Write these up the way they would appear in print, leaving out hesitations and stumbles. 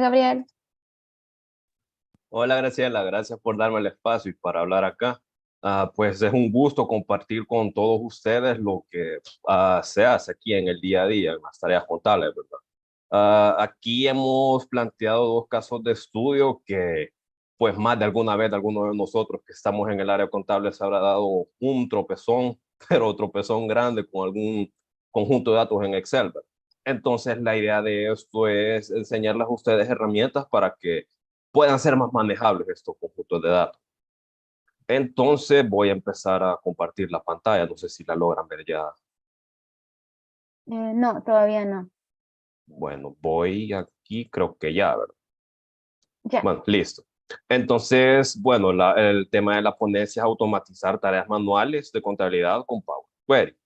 Gabriel. Hola Graciela, gracias por darme el espacio y para hablar acá. Pues es un gusto compartir con todos ustedes lo que se hace aquí en el día a día, en las tareas contables, ¿verdad? Aquí hemos planteado dos casos de estudio que, pues más de alguna vez, alguno de nosotros que estamos en el área contable se habrá dado un tropezón, pero tropezón grande con algún conjunto de datos en Excel, ¿verdad? Entonces, la idea de esto es enseñarles a ustedes herramientas para que puedan ser más manejables estos conjuntos de datos. Entonces voy a empezar a compartir la pantalla. No sé si la logran ver ya. No, todavía no. Bueno, voy aquí, creo que ya, ¿verdad? Ya. Bueno, listo. Entonces, bueno, el tema de la ponencia es automatizar tareas manuales de contabilidad con Power Query.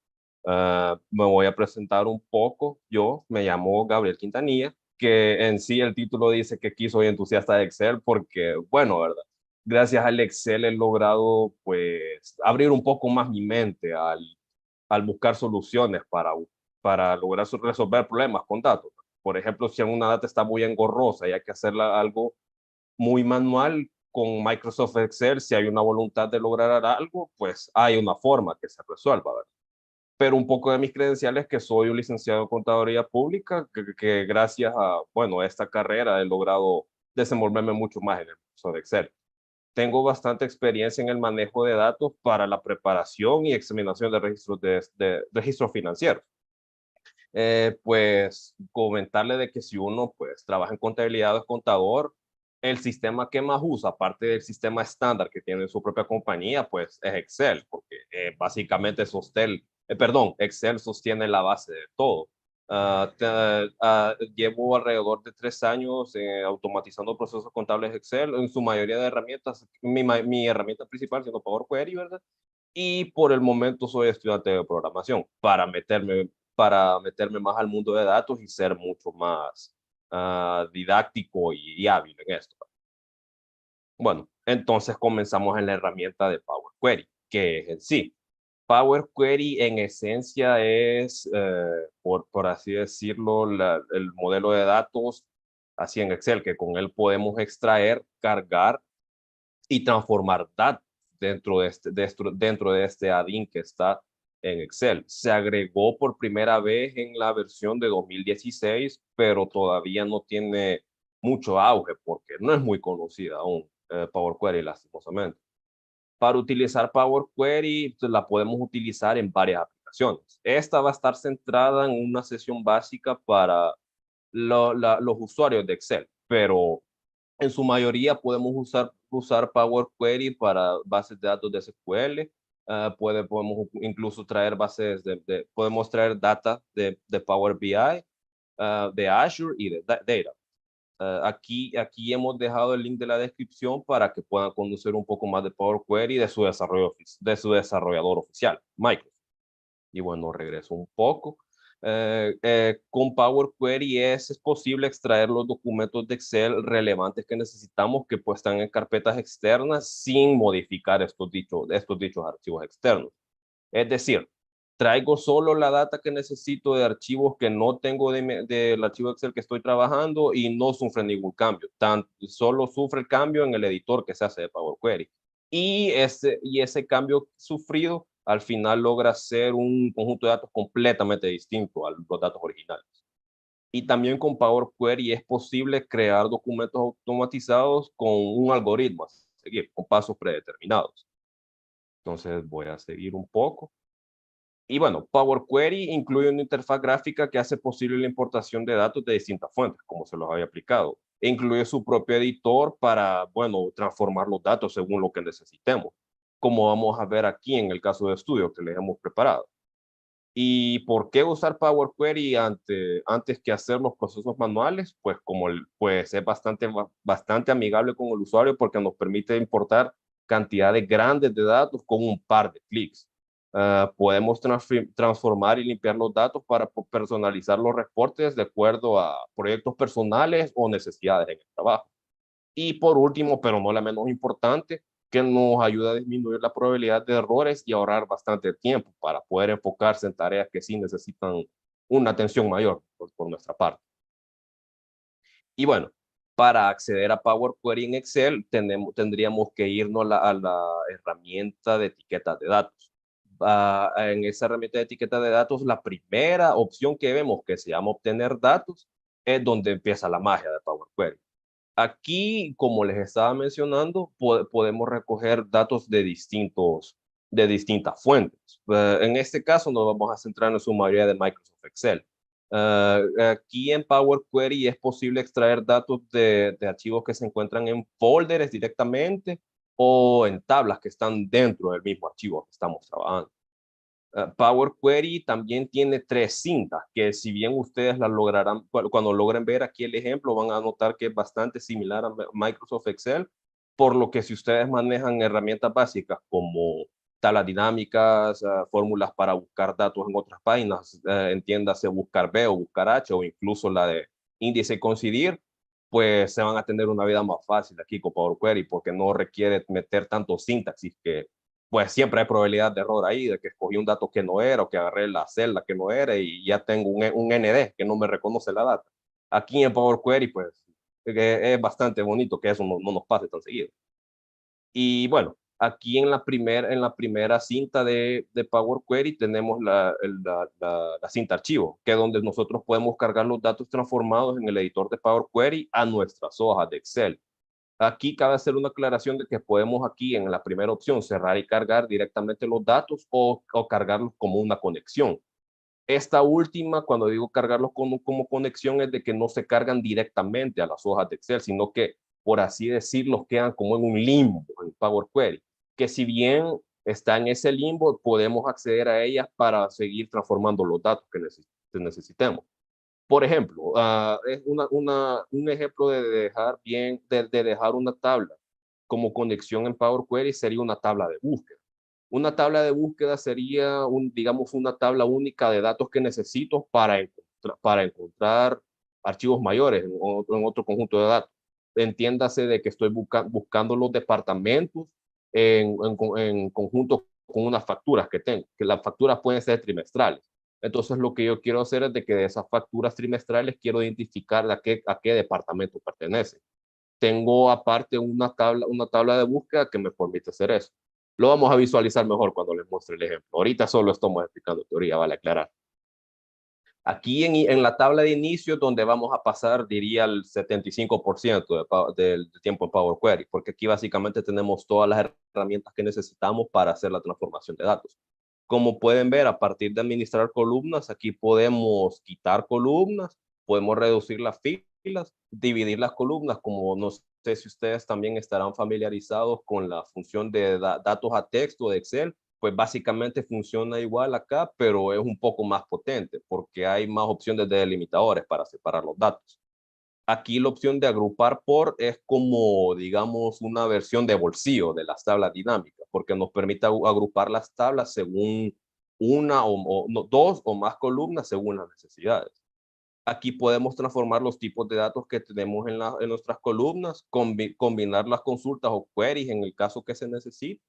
Me voy a presentar un poco. Yo me llamo Gabriel Quintanilla, que en sí el título dice que aquí soy entusiasta de Excel porque, bueno, ¿verdad? Gracias al Excel he logrado, pues, abrir un poco más mi mente al buscar soluciones para lograr resolver problemas con datos. Por ejemplo, si una data está muy engorrosa y hay que hacerla algo muy manual con Microsoft Excel, si hay una voluntad de lograr algo, pues hay una forma que se resuelva, ¿verdad? Pero un poco de mis credenciales que soy un licenciado en contaduría pública, que gracias a, bueno, a esta carrera he logrado desenvolverme mucho más en el uso de Excel. Tengo bastante experiencia en el manejo de datos para la preparación y examinación de de registros financieros. Pues comentarle de que si uno pues trabaja en contabilidad o es contador, el sistema que más usa, aparte del sistema estándar que tiene su propia compañía, pues es Excel, porque básicamente Excel sostiene la base de todo. Llevo alrededor de 3 años automatizando procesos contables Excel, en su mayoría de herramientas, mi herramienta principal siendo Power Query, ¿verdad? Y por el momento soy estudiante de programación para meterme más al mundo de datos y ser mucho más didáctico y hábil en esto. Bueno, entonces comenzamos en la herramienta de Power Query, que es en sí. Power Query en esencia es, por así decirlo, el modelo de datos así en Excel, que con él podemos extraer, cargar y transformar datos dentro de este add-in que está en Excel. Se agregó por primera vez en la versión de 2016, pero todavía no tiene mucho auge porque no es muy conocida aún Power Query, lastimosamente. Para utilizar Power Query, pues, la podemos utilizar en varias aplicaciones. Esta va a estar centrada en una sesión básica para los usuarios de Excel, pero en su mayoría podemos usar Power Query para bases de datos de SQL. Podemos incluso traer podemos traer data de Power BI, de Azure y de Data. Aquí hemos dejado el link de la descripción para que puedan conocer un poco más de Power Query y de su desarrollador oficial, Microsoft. Y bueno, regreso un poco. Con Power Query es posible extraer los documentos de Excel relevantes que necesitamos que pues están en carpetas externas sin modificar estos dichos archivos externos. Es decir, traigo solo la data que necesito de archivos que no tengo del archivo Excel que estoy trabajando y no sufre ningún cambio. Solo sufre el cambio en el editor que se hace de Power Query. Y ese cambio sufrido al final logra ser un conjunto de datos completamente distinto a los datos originales. Y también con Power Query es posible crear documentos automatizados con un algoritmo a seguir, con pasos predeterminados. Entonces voy a seguir un poco. Y bueno, Power Query incluye una interfaz gráfica que hace posible la importación de datos de distintas fuentes, como se los había aplicado. E incluye su propio editor para, bueno, transformar los datos según lo que necesitemos, como vamos a ver aquí en el caso de estudio que les hemos preparado. ¿Y por qué usar Power Query antes que hacer los procesos manuales? Pues pues es bastante amigable con el usuario porque nos permite importar cantidades grandes de datos con un par de clics. Podemos transformar y limpiar los datos para personalizar los reportes de acuerdo a proyectos personales o necesidades en el trabajo. Y por último, pero no la menos importante, que nos ayuda a disminuir la probabilidad de errores y ahorrar bastante tiempo para poder enfocarse en tareas que sí necesitan una atención mayor por nuestra parte. Y bueno, Para acceder a Power Query en Excel, tendríamos que irnos a la herramienta de etiquetas de datos. En esa herramienta de etiquetas de datos, la primera opción que vemos, que se llama obtener datos, es donde empieza la magia de Power Query. Aquí, como les estaba mencionando, podemos recoger datos de distintas fuentes. En este caso, nos vamos a centrar en su mayoría de Microsoft Excel. Aquí en Power Query es posible extraer datos de archivos que se encuentran en folders directamente o en tablas que están dentro del mismo archivo que estamos trabajando. Power Query también tiene 3 cintas, que si bien ustedes las lograrán, cuando logren ver aquí el ejemplo, van a notar que es bastante similar a Microsoft Excel, por lo que si ustedes manejan herramientas básicas como tablas dinámicas, fórmulas para buscar datos en otras páginas, entiéndase buscar B o buscar H, o incluso la de índice y coincidir, pues se van a tener una vida más fácil aquí con Power Query, porque no requiere meter tanto sintaxis que pues siempre hay probabilidad de error ahí, de que escogí un dato que no era o que agarré la celda que no era y ya tengo un ND que no me reconoce la data. Aquí en Power Query, pues es bastante bonito que eso no nos pase tan seguido. Y bueno, aquí en la primera cinta de Power Query tenemos la cinta archivo, que es donde nosotros podemos cargar los datos transformados en el editor de Power Query a nuestras hojas de Excel. Aquí cabe hacer una aclaración de que podemos aquí en la primera opción cerrar y cargar directamente los datos o cargarlos como una conexión. Esta última, cuando digo cargarlos como conexión, es de que no se cargan directamente a las hojas de Excel, sino que, por así decirlo, quedan como en un limbo en Power Query, que si bien está en ese limbo, podemos acceder a ellas para seguir transformando los datos que necesitemos. Por ejemplo, es un ejemplo de dejar una tabla como conexión en Power Query sería una tabla de búsqueda. Una tabla de búsqueda sería, digamos, una tabla única de datos que necesito para encontrar archivos mayores en otro conjunto de datos. Entiéndase de que estoy buscando los departamentos en conjunto con unas facturas que tengo, que las facturas pueden ser trimestrales. Entonces, lo que yo quiero hacer es de que de esas facturas trimestrales quiero identificar a qué departamento pertenece. Tengo aparte una tabla de búsqueda que me permite hacer eso. Lo vamos a visualizar mejor cuando les muestre el ejemplo. Ahorita solo estamos explicando teoría, vale aclarar. Aquí en la tabla de inicio, donde vamos a pasar, diría, el 75% del tiempo en Power Query, porque aquí básicamente tenemos todas las herramientas que necesitamos para hacer la transformación de datos. Como pueden ver, a partir de administrar columnas, aquí podemos quitar columnas, podemos reducir las filas, dividir las columnas, como no sé si ustedes también estarán familiarizados con la función de datos a texto de Excel, pues básicamente funciona igual acá, pero es un poco más potente porque hay más opciones de delimitadores para separar los datos. Aquí la opción de agrupar por es como, digamos, una versión de bolsillo de las tablas dinámicas, porque nos permite agrupar las tablas según dos o más columnas según las necesidades. Aquí podemos transformar los tipos de datos que tenemos en nuestras columnas, combinar las consultas o queries en el caso que se necesite.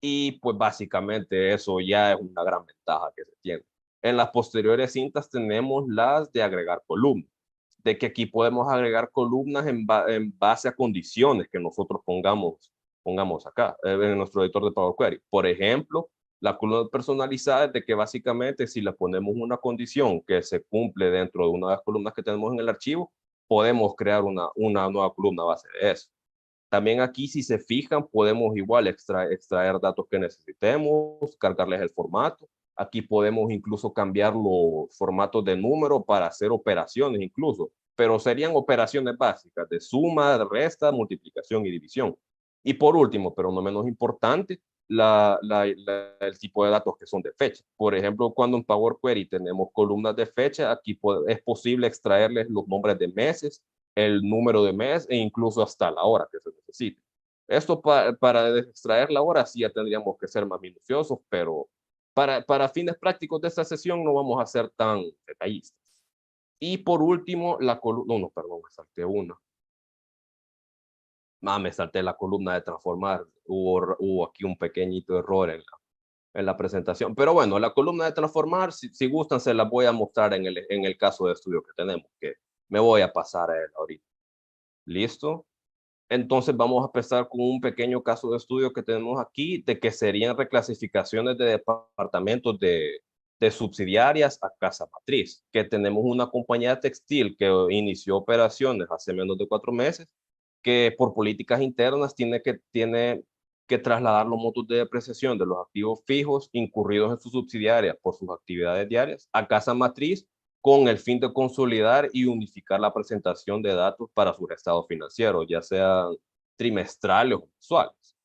Y pues básicamente eso ya es una gran ventaja que se tiene. En las posteriores cintas tenemos las de agregar columnas, de que aquí podemos agregar columnas en base a condiciones que nosotros pongamos acá en nuestro editor de Power Query. Por ejemplo, la columna personalizada es de que básicamente si le ponemos una condición que se cumple dentro de una de las columnas que tenemos en el archivo, podemos crear una nueva columna a base de eso. También aquí, si se fijan, podemos igual extraer datos que necesitemos, cargarles el formato. Aquí podemos incluso cambiar los formatos de número para hacer operaciones incluso, pero serían operaciones básicas de suma, resta, multiplicación y división. Y por último, pero no menos importante, el tipo de datos que son de fecha. Por ejemplo, cuando en Power Query tenemos columnas de fecha, aquí es posible extraerles los nombres de meses, el número de mes e incluso hasta la hora que se necesite. Esto para extraer la hora sí ya tendríamos que ser más minuciosos, pero para fines prácticos de esta sesión no vamos a ser tan detallistas. Y por último, la columna, no, perdón, me salté una. Me salté la columna de transformar. Hubo aquí un pequeñito error en la presentación. Pero bueno, la columna de transformar, si gustan, se la voy a mostrar en el caso de estudio que tenemos, que me voy a pasar a él ahorita. ¿Listo? Entonces vamos a empezar con un pequeño caso de estudio que tenemos aquí, de que serían reclasificaciones de departamentos de subsidiarias a casa matriz, que tenemos una compañía textil que inició operaciones hace menos de 4 meses, que por políticas internas tiene que trasladar los montos de depreciación de los activos fijos incurridos en sus subsidiarias por sus actividades diarias a casa matriz con el fin de consolidar y unificar la presentación de datos para sus estados financieros, ya sean trimestrales o mensuales.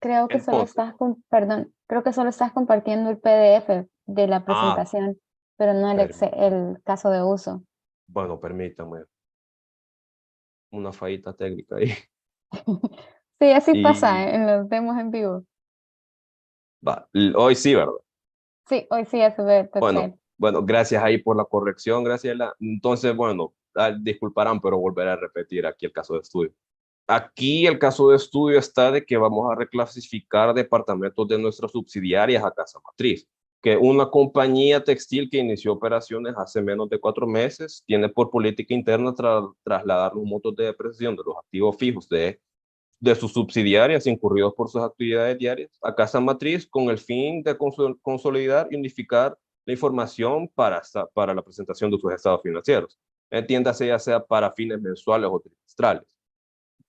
Creo que solo Entonces, estás perdón, creo que solo estás compartiendo el PDF de la ah, presentación, pero no el caso de uso. bueno, permítame, una fallita técnica ahí. Sí, así pasa Y en los demos en vivo. hoy sí, ¿verdad? Sí, hoy sí ya se ve tu Bueno, Excel. bueno, gracias ahí por la corrección, Graciela. Entonces, bueno, disculparán, pero volveré a repetir aquí el caso de estudio. Aquí el caso de estudio está de que vamos a reclasificar departamentos de nuestras subsidiarias a casa matriz, que una compañía textil que inició operaciones hace menos de 4 meses tiene por política interna trasladar los montos de depreciación de los activos fijos de sus subsidiarias incurridos por sus actividades diarias a casa matriz con el fin de consolidar y unificar la información para la presentación de sus estados financieros. Entiéndase ya sea para fines mensuales o trimestrales.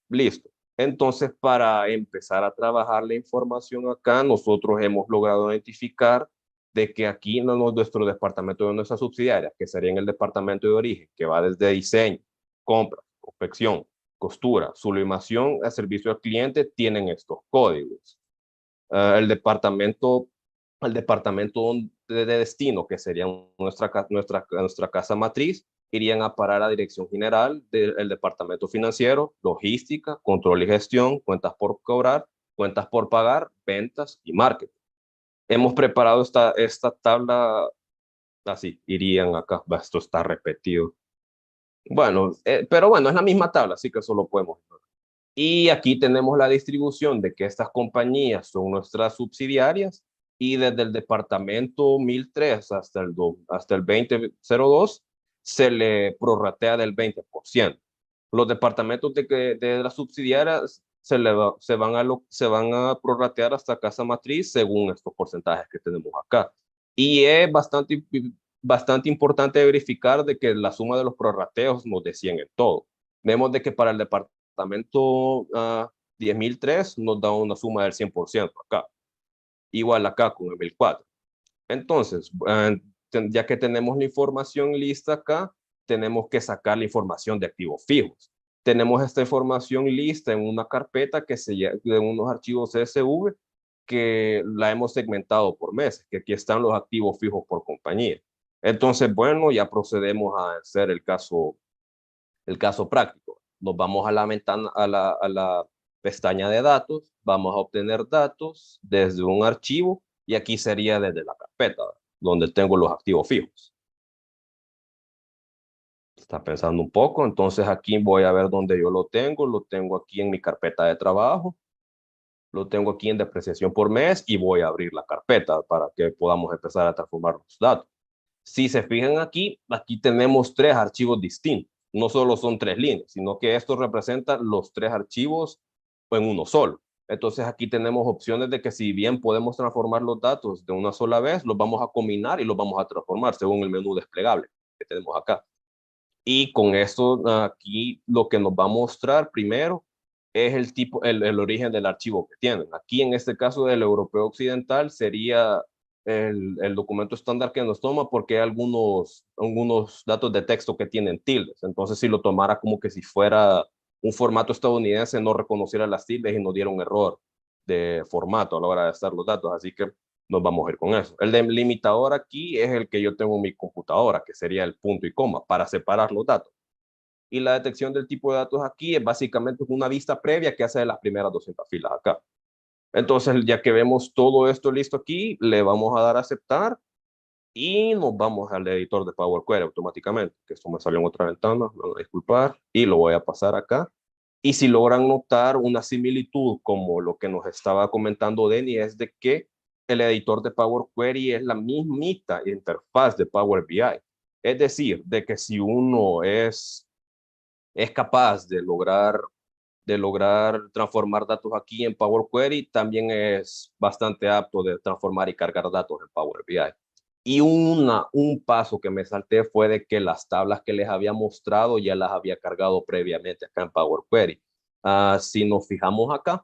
Listo. Entonces, para empezar a trabajar la información acá, nosotros hemos logrado identificar de que aquí en nuestro departamento de nuestras subsidiarias, que sería en el departamento de origen, que va desde diseño, compra, confección, costura, sublimación, a servicio al cliente, tienen estos códigos. El departamento de destino, que sería nuestra casa matriz, irían a parar a Dirección General del Departamento Financiero, Logística, Control y Gestión, Cuentas por cobrar, Cuentas por pagar, Ventas y Marketing. Hemos preparado esta tabla, así, irían acá, esto está repetido. Bueno, pero bueno, es la misma tabla, así que solo podemos. Y aquí tenemos la distribución de que estas compañías son nuestras subsidiarias y desde el departamento 1003 hasta el 2002 se le prorratea del 20%. Los departamentos de las subsidiarias se van a prorratear hasta casa matriz según estos porcentajes que tenemos acá. Y es bastante importante verificar de que la suma de los prorrateos nos decían en todo. Vemos de que para el departamento 10.003 nos da una suma del 100% acá. Igual acá con el 1004. Entonces, ya que tenemos la información lista acá, tenemos que sacar la información de activos fijos. Tenemos esta información lista en una carpeta de unos archivos CSV que la hemos segmentado por meses, que aquí están los activos fijos por compañía. Entonces, bueno, ya procedemos a hacer el caso práctico. Nos vamos a la ventana, a la pestaña de datos, vamos a obtener datos desde un archivo y aquí sería desde la carpeta donde tengo los activos fijos. Está pensando un poco, entonces aquí voy a ver dónde yo lo tengo aquí en mi carpeta de trabajo, lo tengo aquí en depreciación por mes y voy a abrir la carpeta para que podamos empezar a transformar los datos. Si se fijan aquí tenemos 3 archivos distintos. No solo son 3 líneas, sino que esto representa los 3 archivos en uno solo. Entonces aquí tenemos opciones de que si bien podemos transformar los datos de una sola vez, los vamos a combinar y los vamos a transformar según el menú desplegable que tenemos acá. Y con esto aquí lo que nos va a mostrar primero es el origen del archivo que tienen. Aquí en este caso del europeo occidental sería el documento estándar que nos toma porque hay algunos datos de texto que tienen tildes. Entonces si lo tomara como que si fuera un formato estadounidense no reconociera las tildes y nos diera un error de formato a la hora de estar los datos. Así que nos vamos a ir con eso. El delimitador aquí es el que yo tengo en mi computadora, que sería el punto y coma para separar los datos. Y la detección del tipo de datos aquí es básicamente una vista previa que hace de las primeras 200 filas acá. Entonces, ya que vemos todo esto listo aquí, le vamos a dar a aceptar y nos vamos al editor de Power Query automáticamente, que esto me salió en otra ventana, me van a disculpar, y lo voy a pasar acá. Y si logran notar una similitud como lo que nos estaba comentando Denny, es de que el editor de Power Query es la mismita interfaz de Power BI. Es decir, de que si uno es es capaz de lograr transformar datos aquí en Power Query, también es bastante apto de transformar y cargar datos en Power BI. Y un paso que me salté fue de que las tablas que les había mostrado ya las había cargado previamente acá en Power Query. Si nos fijamos acá,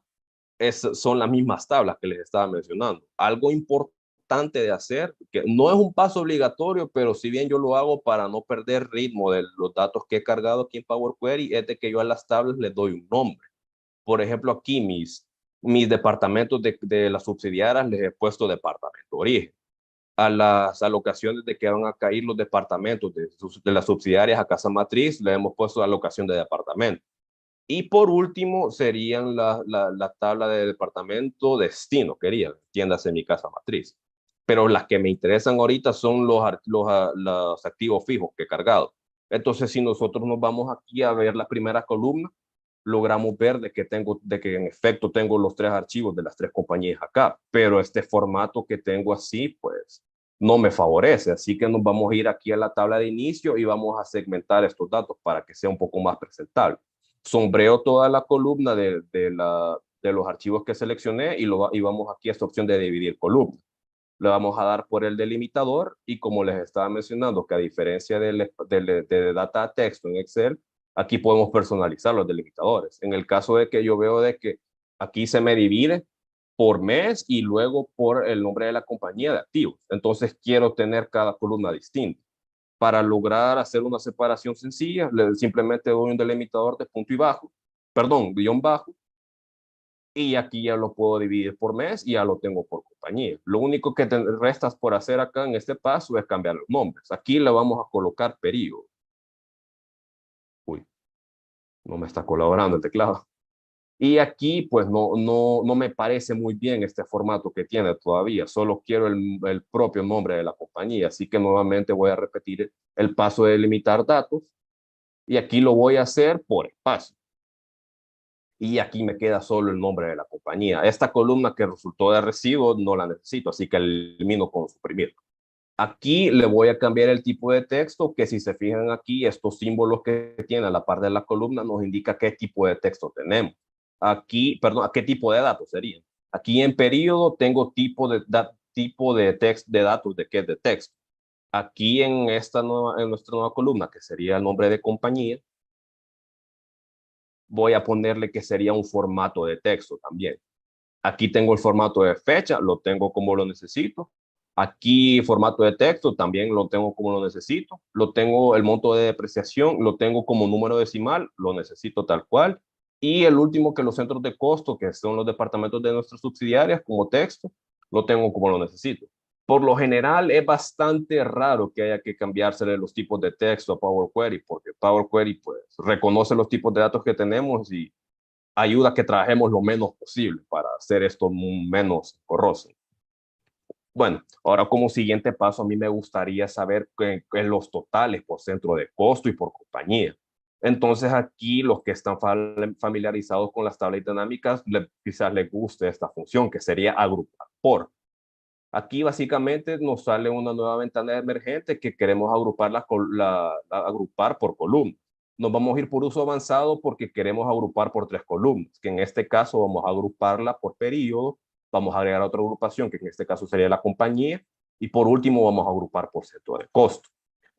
son las mismas tablas que les estaba mencionando. Algo importante de hacer, que no es un paso obligatorio, pero si bien yo lo hago para no perder ritmo de los datos que he cargado aquí en Power Query, es de que yo a las tablas les doy un nombre. Por ejemplo, aquí mis departamentos de las subsidiarias les he puesto departamento origen. A las alocaciones de que van a caer los departamentos de las subsidiarias a casa matriz, le hemos puesto alocación de departamento. Y por último, serían la tabla de departamento destino, quería, tiendas en mi casa matriz. Pero las que me interesan ahorita son los activos fijos que he cargado. Entonces, si nosotros nos vamos aquí a ver la primera columna, logramos ver de que en efecto tengo los 3 archivos de las 3 compañías acá, pero este formato que tengo así, pues no me favorece. Así que nos vamos a ir aquí a la tabla de inicio y vamos a segmentar estos datos para que sea un poco más presentable. Sombreo toda la columna de los archivos que seleccioné y vamos aquí a esta opción de dividir columna. Le vamos a dar por el delimitador y como les estaba mencionando que a diferencia de data a texto en Excel, aquí podemos personalizar los delimitadores. En el caso de que yo veo de que aquí se me divide por mes y luego por el nombre de la compañía de activos. Entonces quiero tener cada columna distinta. Para lograr hacer una separación sencilla, simplemente doy un delimitador de punto y bajo, perdón, guión bajo, y aquí ya lo puedo dividir por mes y ya lo tengo por compañía. Lo único que te restas por hacer acá en este paso es cambiar los nombres. Aquí le vamos a colocar periodo. Uy, no me está colaborando el teclado. Y aquí pues no me parece muy bien este formato que tiene todavía. Solo quiero el propio nombre de la compañía. Así que nuevamente voy a repetir el paso de delimitar datos. Y aquí lo voy a hacer por espacio. Y aquí me queda solo el nombre de la compañía. Esta columna que resultó de recibo no la necesito, así que elimino con suprimir. Aquí le voy a cambiar el tipo de texto, que si se fijan aquí, estos símbolos que tiene a la par de la columna nos indica qué tipo de texto tenemos. Aquí, perdón, a qué tipo de datos serían. Aquí en periodo tengo tipo de text, de datos de qué de texto. Aquí en nuestra nueva columna, que sería el nombre de compañía, voy a ponerle que sería un formato de texto también. Aquí tengo el formato de fecha, lo tengo como lo necesito. Aquí formato de texto, también lo tengo como lo necesito. Lo tengo el monto de depreciación, lo tengo como número decimal, lo necesito tal cual. Y el último que los centros de costo, que son los departamentos de nuestras subsidiarias como texto, lo tengo como lo necesito. Por lo general es bastante raro que haya que cambiársele los tipos de texto a Power Query, porque Power Query pues reconoce los tipos de datos que tenemos y ayuda a que trabajemos lo menos posible para hacer esto menos corroso. Bueno, ahora como siguiente paso, a mí me gustaría saber en los totales por centro de costo y por compañía. Entonces aquí los que están familiarizados con las tablas dinámicas, quizás les guste esta función que sería agrupar por. Aquí básicamente nos sale una nueva ventana emergente que queremos agrupar, agrupar por columna. Nos vamos a ir por uso avanzado porque queremos agrupar por 3 columnas, que en este caso vamos a agruparla por periodo, vamos a agregar otra agrupación, que en este caso sería la compañía, y por último vamos a agrupar por centro de costo.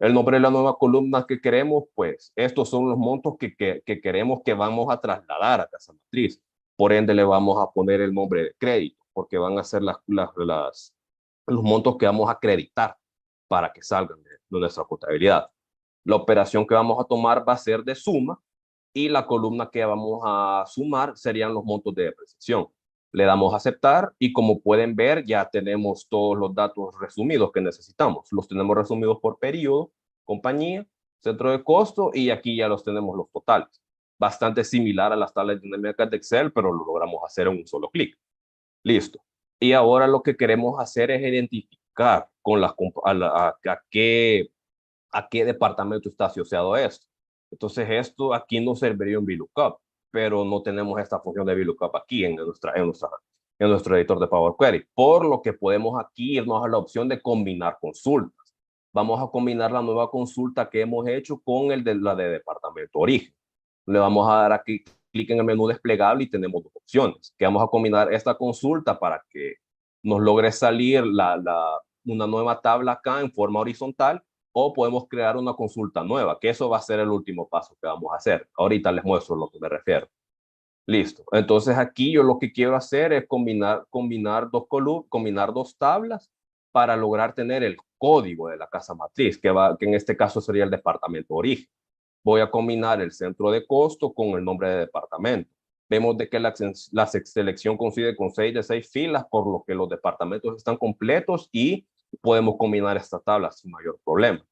El nombre de la nueva columna que queremos, pues estos son los montos que queremos que vamos a trasladar a casa matriz. Por ende le vamos a poner el nombre de crédito, porque van a ser los montos que vamos a acreditar para que salgan de nuestra contabilidad. La operación que vamos a tomar va a ser de suma y la columna que vamos a sumar serían los montos de depreciación. Le damos a aceptar y como pueden ver ya tenemos todos los datos resumidos que necesitamos. Los tenemos resumidos por periodo, compañía, centro de costo y aquí ya los tenemos los totales. Bastante similar a las tablas dinámicas de Excel, pero lo logramos hacer en un solo clic. Listo. Y ahora lo que queremos hacer es identificar con a qué departamento está asociado esto. Entonces esto aquí nos serviría un VLOOKUP, pero no tenemos esta función de VLOOKUP aquí en nuestro editor de Power Query, por lo que podemos aquí irnos a la opción de combinar consultas. Vamos a combinar la nueva consulta que hemos hecho con la de departamento origen. Le vamos a dar aquí clic en el menú desplegable y tenemos dos opciones, que vamos a combinar esta consulta para que nos logre salir una nueva tabla acá en forma horizontal, o podemos crear una consulta nueva, que eso va a ser el último paso que vamos a hacer. Ahorita les muestro lo que me refiero. Listo. Entonces aquí yo lo que quiero hacer es combinar dos tablas para lograr tener el código de la casa matriz, que en este caso sería el departamento origen. Voy a combinar el centro de costo con el nombre de departamento. Vemos de que la selección coincide con 6 de 6 filas, por lo que los departamentos están completos y podemos combinar esta tabla sin mayor problema.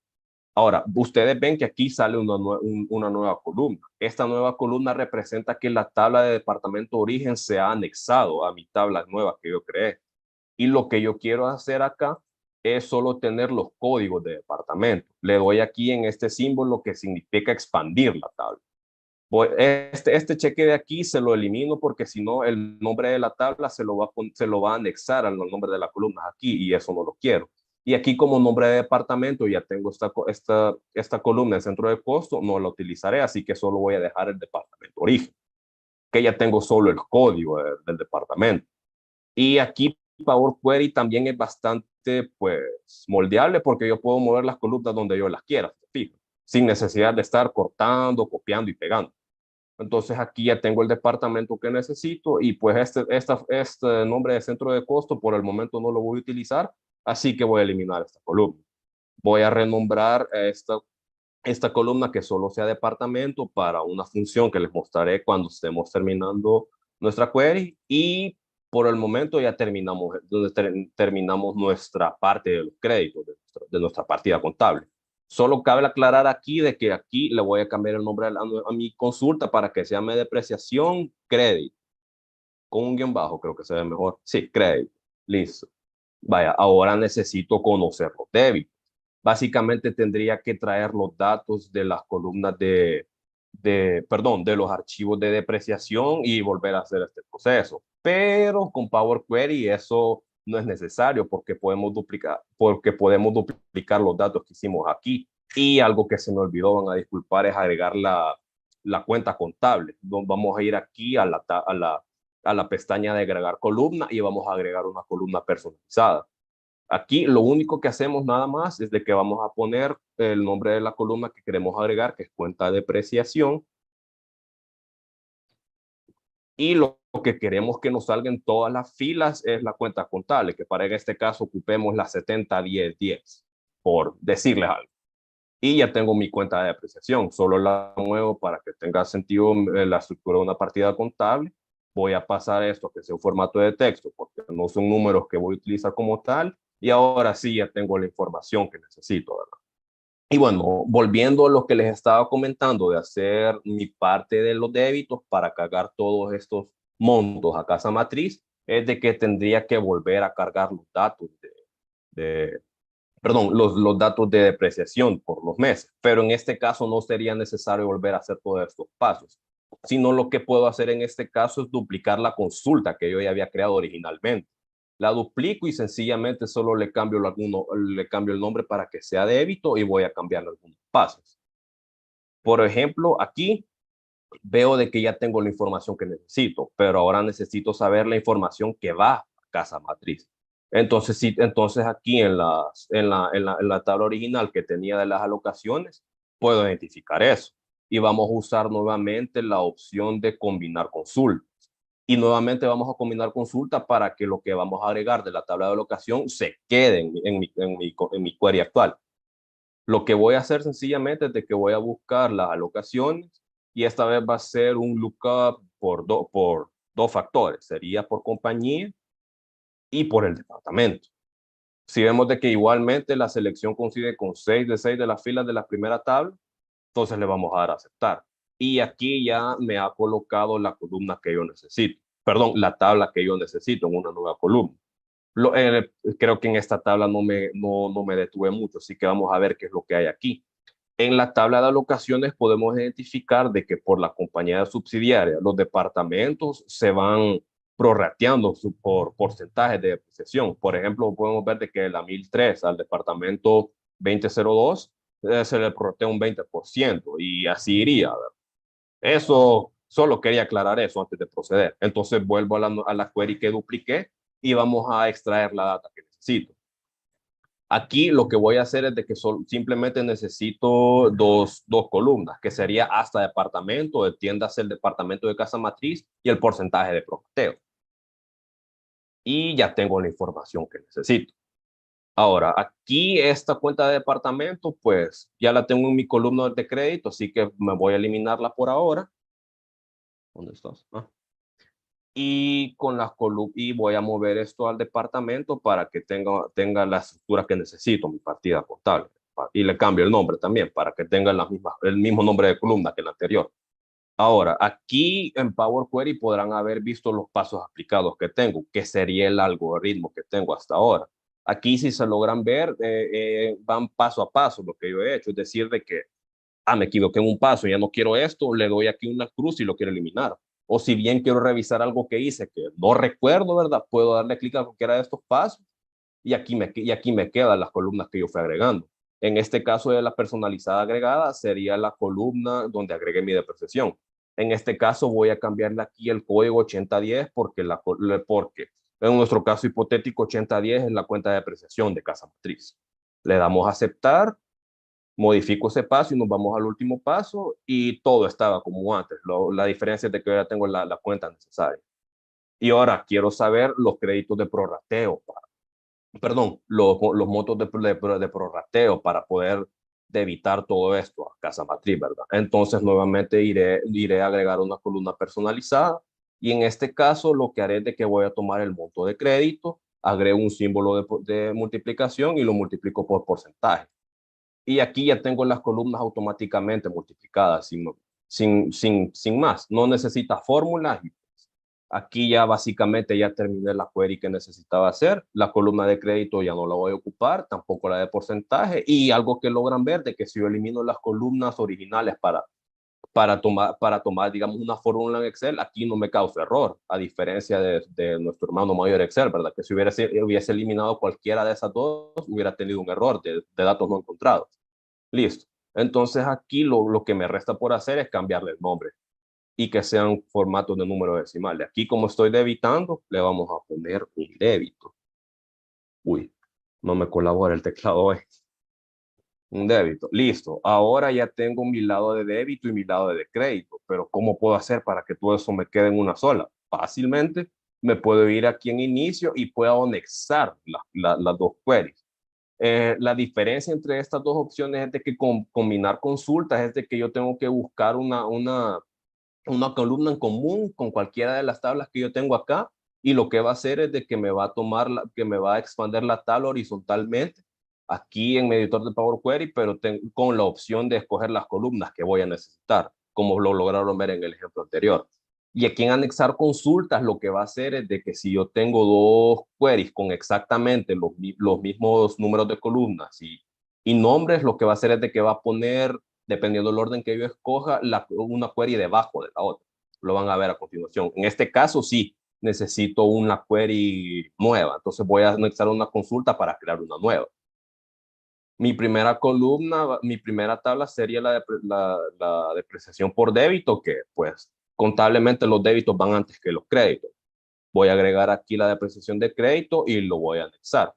Ahora, ustedes ven que aquí sale una nueva columna. Esta nueva columna representa que la tabla de departamento origen se ha anexado a mi tabla nueva que yo creé. Y lo que yo quiero hacer acá es solo tener los códigos de departamento. Le doy aquí en este símbolo que significa expandir la tabla. Este cheque de aquí se lo elimino porque si no el nombre de la tabla se lo va a anexar al nombre de la columna aquí y eso no lo quiero. Y aquí como nombre de departamento ya tengo esta columna de centro de costo, no la utilizaré, así que solo voy a dejar el departamento origen, que ya tengo solo el código del departamento. Y aquí Power Query también es bastante pues moldeable porque yo puedo mover las columnas donde yo las quiera, fijo, sin necesidad de estar cortando, copiando y pegando. Entonces aquí ya tengo el departamento que necesito y pues este nombre de centro de costo por el momento no lo voy a utilizar, así que voy a eliminar esta columna. Voy a renombrar esta columna que solo sea departamento para una función que les mostraré cuando estemos terminando nuestra query, y por el momento ya terminamos nuestra parte de los créditos de nuestra partida contable. Solo cabe aclarar aquí de que aquí le voy a cambiar el nombre a mi consulta para que se llame depreciación crédito. Con un guión bajo creo que se ve mejor. Sí, crédito. Listo. Vaya, ahora necesito conocer los débitos. Básicamente tendría que traer los datos de las columnas perdón, de los archivos de depreciación y volver a hacer este proceso. Pero con Power Query eso no es necesario porque podemos duplicar los datos que hicimos aquí. Y algo que se me olvidó, van a disculpar, es agregar la cuenta contable. Vamos a ir aquí a la pestaña de agregar columna y vamos a agregar una columna personalizada. Aquí lo único que hacemos nada más es de que vamos a poner el nombre de la columna que queremos agregar, que es cuenta de depreciación, y lo que queremos que nos salgan todas las filas es la cuenta contable, que para este caso ocupemos la 701010, por decirles algo. Y ya tengo mi cuenta de depreciación, solo la muevo para que tenga sentido la estructura de una partida contable. Voy a pasar esto a que sea un formato de texto, porque no son números que voy a utilizar como tal, y ahora sí ya tengo la información que necesito, ¿verdad? Y bueno, volviendo a lo que les estaba comentando de hacer mi parte de los débitos para cargar todos estos montos a casa matriz, es de que tendría que volver a cargar los datos perdón, los datos de depreciación por los meses, pero en este caso no sería necesario volver a hacer todos estos pasos, sino lo que puedo hacer en este caso es duplicar la consulta que yo ya había creado originalmente. La duplico y sencillamente solo le cambio el nombre para que sea débito y voy a cambiar algunos pasos. Por ejemplo, aquí veo de que ya tengo la información que necesito, pero ahora necesito saber la información que va a casa matriz. Entonces, sí, entonces aquí en la tabla original que tenía de las alocaciones, puedo identificar eso. Y vamos a usar nuevamente la opción de combinar consultas. Y nuevamente vamos a combinar consulta para que lo que vamos a agregar de la tabla de alocación se quede en mi query actual. Lo que voy a hacer sencillamente es de que voy a buscar las alocaciones y esta vez va a ser un lookup por dos factores. Sería por compañía y por el departamento. Si vemos de que igualmente la selección coincide con 6 de 6 de las filas de la primera tabla, entonces le vamos a dar a aceptar. Y aquí ya me ha colocado la columna que yo necesito. Perdón, la tabla que yo necesito en una nueva columna. Creo que en esta tabla no me detuve mucho, así que vamos a ver qué es lo que hay aquí. En la tabla de alocaciones podemos identificar de que por la compañía subsidiaria los departamentos se van prorrateando por porcentajes de depreciación. Por ejemplo, podemos ver de que la 1003 al departamento 2002 se le prorratea un 20% y así iría, ¿verdad? Eso, solo quería aclarar eso antes de proceder. Entonces vuelvo a la query que dupliqué y vamos a extraer la data que necesito. Aquí lo que voy a hacer es de que simplemente necesito dos columnas, que sería hasta departamento, entiéndase el departamento de casa matriz y el porcentaje de prorrateo. Y ya tengo la información que necesito. Ahora, aquí esta cuenta de departamento, pues ya la tengo en mi columna de crédito, así que me voy a eliminarla por ahora. ¿Dónde estás? Y con las y voy a mover esto al departamento para que tenga la estructura que necesito, mi partida contable. Y le cambio el nombre también para que tenga el mismo nombre de columna que el anterior. Ahora, aquí en Power Query podrán haber visto los pasos aplicados que tengo, que sería el algoritmo que tengo hasta ahora. Aquí, si se logran ver, van paso a paso lo que yo he hecho, es decir, de que me equivoqué en un paso, ya no quiero esto, le doy aquí una cruz y lo quiero eliminar. O si bien quiero revisar algo que hice que no recuerdo, ¿verdad? Puedo darle clic a cualquiera de estos pasos y aquí me quedan las columnas que yo fui agregando. En este caso de la personalizada agregada sería la columna donde agregué mi depreciación. En este caso voy a cambiarle aquí el código 8010 porque en nuestro caso hipotético 8010 es la cuenta de depreciación de casa matriz. Le damos a aceptar, modifico ese paso y nos vamos al último paso y todo estaba como antes. La diferencia es de que ahora tengo la cuenta necesaria. Y ahora quiero saber los créditos de prorrateo, perdón, los montos de prorrateo para poder evitar todo esto a casa matriz, ¿verdad? Entonces nuevamente iré a agregar una columna personalizada y en este caso lo que haré es de que voy a tomar el monto de crédito, agrego un símbolo de multiplicación y lo multiplico por porcentaje. Y aquí ya tengo las columnas automáticamente multiplicadas sin más. No necesita fórmulas. Aquí ya básicamente ya terminé la query que necesitaba hacer. La columna de crédito ya no la voy a ocupar, tampoco la de porcentaje. Y algo que logran ver de que si yo elimino las columnas originales para tomar, digamos, una fórmula en Excel, aquí no me causa error, a diferencia de nuestro hermano mayor Excel, ¿verdad? Que si hubiese eliminado cualquiera de esas dos, hubiera tenido un error de datos no encontrados. Listo. Entonces aquí lo que me resta por hacer es cambiarle el nombre y que sean formatos de número decimal. De aquí, como estoy debitando, le vamos a poner un débito. Uy, no me colabora el teclado hoy. Un débito. Listo. Ahora ya tengo mi lado de débito y mi lado de crédito. Pero ¿cómo puedo hacer para que todo eso me quede en una sola? Fácilmente me puedo ir aquí en inicio y puedo anexar las dos queries. La diferencia entre estas dos opciones es de que combinar consultas es de que yo tengo que buscar una columna en común con cualquiera de las tablas que yo tengo acá y lo que va a hacer es de que me va a que me va a expandir la tabla horizontalmente aquí en mi editor de Power Query, pero con la opción de escoger las columnas que voy a necesitar, como lo lograron ver en el ejemplo anterior. Y aquí en anexar consultas, lo que va a hacer es de que si yo tengo dos queries con exactamente los mismos números de columnas y nombres, lo que va a hacer es de que va a poner, dependiendo del orden que yo escoja, una query debajo de la otra. Lo van a ver a continuación. En este caso, sí, necesito una query nueva. Entonces voy a anexar una consulta para crear una nueva. Mi primera columna, mi primera tabla sería la depreciación por débito, que pues contablemente los débitos van antes que los créditos. Voy a agregar aquí la depreciación de crédito y lo voy a anexar.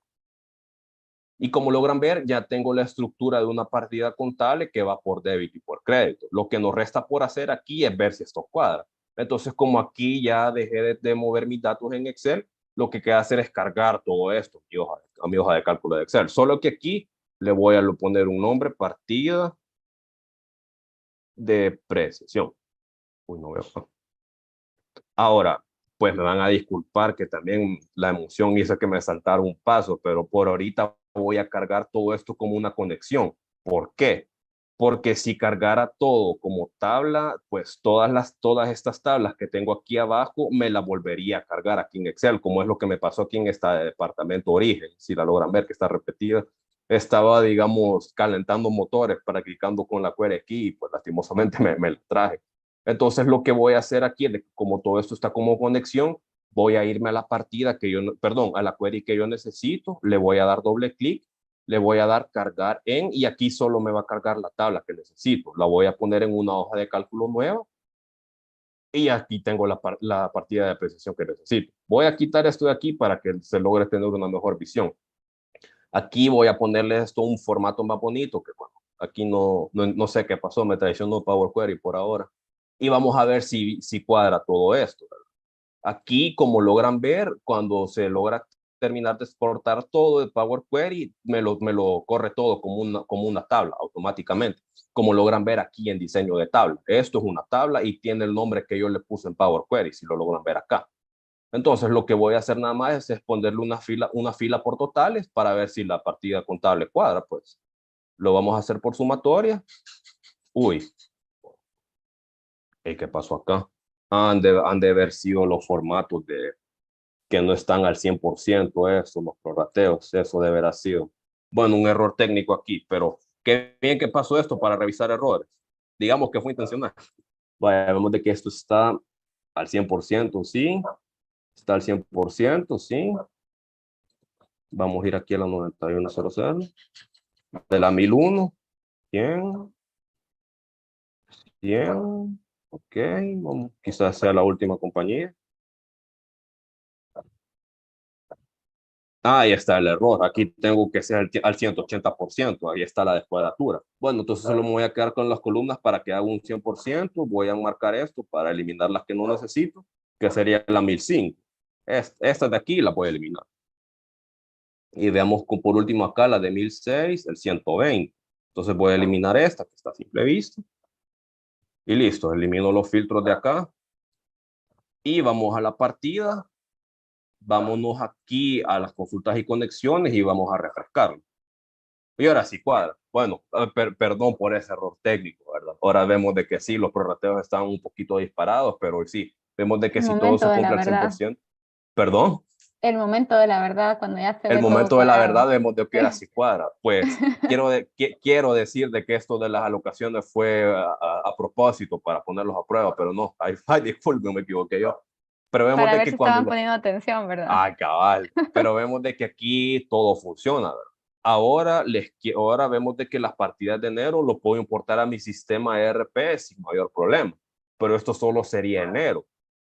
Y como logran ver, ya tengo la estructura de una partida contable que va por débito y por crédito. Lo que nos resta por hacer aquí es ver si esto cuadra. Entonces, como aquí ya dejé de mover mis datos en Excel, lo que queda hacer es cargar todo esto a mi hoja de cálculo de Excel. Solo que aquí le voy a poner un nombre, partida de precisión. Uy, no veo. Ahora, pues me van a disculpar que también la emoción hizo que me saltara un paso, pero por ahorita voy a cargar todo esto como una conexión. ¿Por qué? Porque si cargara todo como tabla, pues todas estas tablas que tengo aquí abajo me las volvería a cargar aquí en Excel, como es lo que me pasó aquí en este departamento origen. Si la logran ver que está repetida, estaba, digamos, calentando motores, practicando con la query aquí y pues lastimosamente me la traje. Entonces lo que voy a hacer aquí, como todo esto está como conexión, voy a irme a la partida que yo, perdón, a la query que yo necesito, le voy a dar doble clic, le voy a dar cargar en y aquí solo me va a cargar la tabla que necesito. La voy a poner en una hoja de cálculo nueva y aquí tengo la partida de apreciación que necesito. Voy a quitar esto de aquí para que se logre tener una mejor visión. Aquí voy a ponerle esto un formato más bonito, que bueno, aquí no sé qué pasó, me traicionó Power Query por ahora. Y vamos a ver si cuadra todo esto, ¿verdad? Aquí, como logran ver, cuando se logra terminar de exportar todo de Power Query, me lo corre todo como una tabla automáticamente, como logran ver aquí en diseño de tabla. Esto es una tabla y tiene el nombre que yo le puse en Power Query, si lo logran ver acá. Entonces, lo que voy a hacer nada más es ponerle una fila por totales para ver si la partida contable cuadra, pues. Lo vamos a hacer por sumatoria. Uy, ¿qué pasó acá? Han de haber sido los formatos que no están al 100%, eso, los prorrateos, eso debe haber sido. Bueno, un error técnico aquí, pero qué bien que pasó esto para revisar errores. Digamos que fue intencional. Vaya, vemos de que esto está al 100%, sí. Está al 100%, sí. Vamos a ir aquí a la 9100. De la 1001. 100. 100. Ok, vamos, quizás sea la última compañía. Ahí está el error. Aquí tengo que ser al 180%. Ahí está la descuadratura. Bueno, entonces solo me voy a quedar con las columnas para que haga un 100%. Voy a marcar esto para eliminar las que no necesito, que sería la 1005. Esta de aquí la voy a eliminar. Y veamos por último acá la de 1006, el 120. Entonces voy a eliminar esta que está a simple vista. Y listo, elimino los filtros de acá. Y vamos a la partida. Vámonos aquí a las consultas y conexiones y vamos a refrescarlo. Y ahora sí cuadra. Bueno, perdón por ese error técnico, ¿verdad? Ahora vemos de que sí, los prorrateos están un poquito disparados, pero sí, vemos de que El si todo momento se de la cumple al verdad. 100%, perdón, El momento de la verdad, cuando ya se el ve todo momento de la verdad cuadrado. vemos de que ahora Sí. sí cuadra. Pues quiero decir de que esto de las alocaciones fue a propósito para ponerlos a prueba, pero no, disculpen, me equivoqué yo. Pero vemos Para de ver que si cuando estaban lo... poniendo atención, ¿verdad? Ah, cabal. Pero vemos de que aquí todo funciona, ¿verdad? Ahora vemos de que las partidas de enero lo puedo importar a mi sistema ERP sin mayor problema. Pero esto solo sería enero.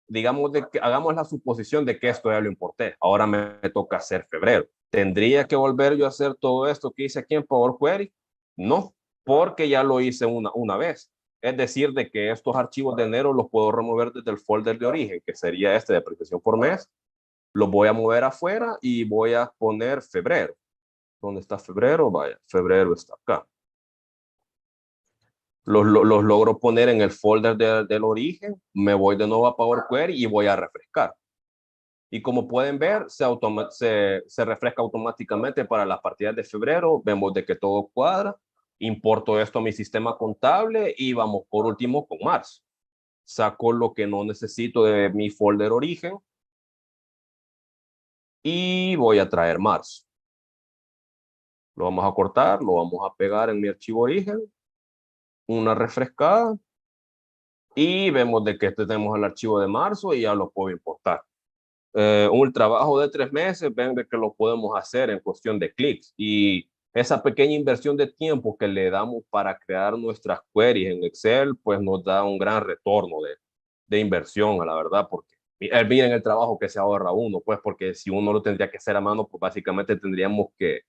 Digamos de que hagamos la suposición de que esto ya lo importé. Ahora me toca hacer febrero. ¿Tendría que volver yo a hacer todo esto que hice aquí en Power Query? No, porque ya lo hice una vez. Es decir, de que estos archivos de enero los puedo remover desde el folder de origen, que sería este de apreciación por mes. Los voy a mover afuera y voy a poner febrero. ¿Dónde está febrero? Vaya, febrero está acá. Los logro poner en el folder del origen, me voy de nuevo a Power Query y voy a refrescar. Y como pueden ver, se refresca automáticamente para las partidas de febrero. Vemos de que todo cuadra. Importo esto a mi sistema contable y vamos por último con marzo. Saco lo que no necesito de mi folder origen y voy a traer marzo. Lo vamos a cortar, lo vamos a pegar en mi archivo origen, una refrescada y vemos de que tenemos el archivo de marzo y ya lo puedo importar. Un trabajo de 3 meses, ven de que lo podemos hacer en cuestión de clics y esa pequeña inversión de tiempo que le damos para crear nuestras queries en Excel, pues nos da un gran retorno de inversión, a la verdad, porque miren el trabajo que se ahorra uno, pues porque si uno lo tendría que hacer a mano, pues básicamente tendríamos que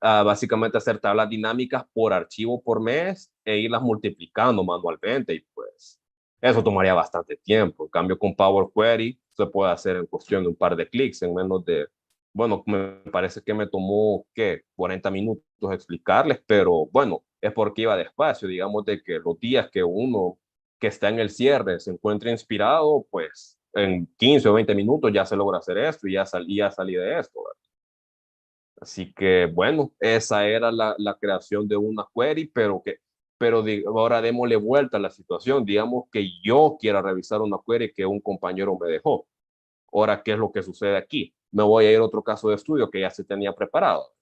básicamente hacer tablas dinámicas por archivo por mes e irlas multiplicando manualmente y pues eso tomaría bastante tiempo. En cambio con Power Query se puede hacer en cuestión de un par de clics en menos de, bueno, me parece que me tomó, ¿qué? 40 minutos explicarles, pero bueno, es porque iba despacio, digamos de que los días que uno que está en el cierre se encuentra inspirado, pues en 15 o 20 minutos ya se logra hacer esto y ya salí de esto, ¿verdad? Así que bueno, esa era la creación de una query, pero ahora démosle vuelta a la situación. Digamos que yo quiera revisar una query que un compañero me dejó. Ahora, ¿qué es lo que sucede aquí? Me voy a ir a otro caso de estudio que ya se tenía preparado.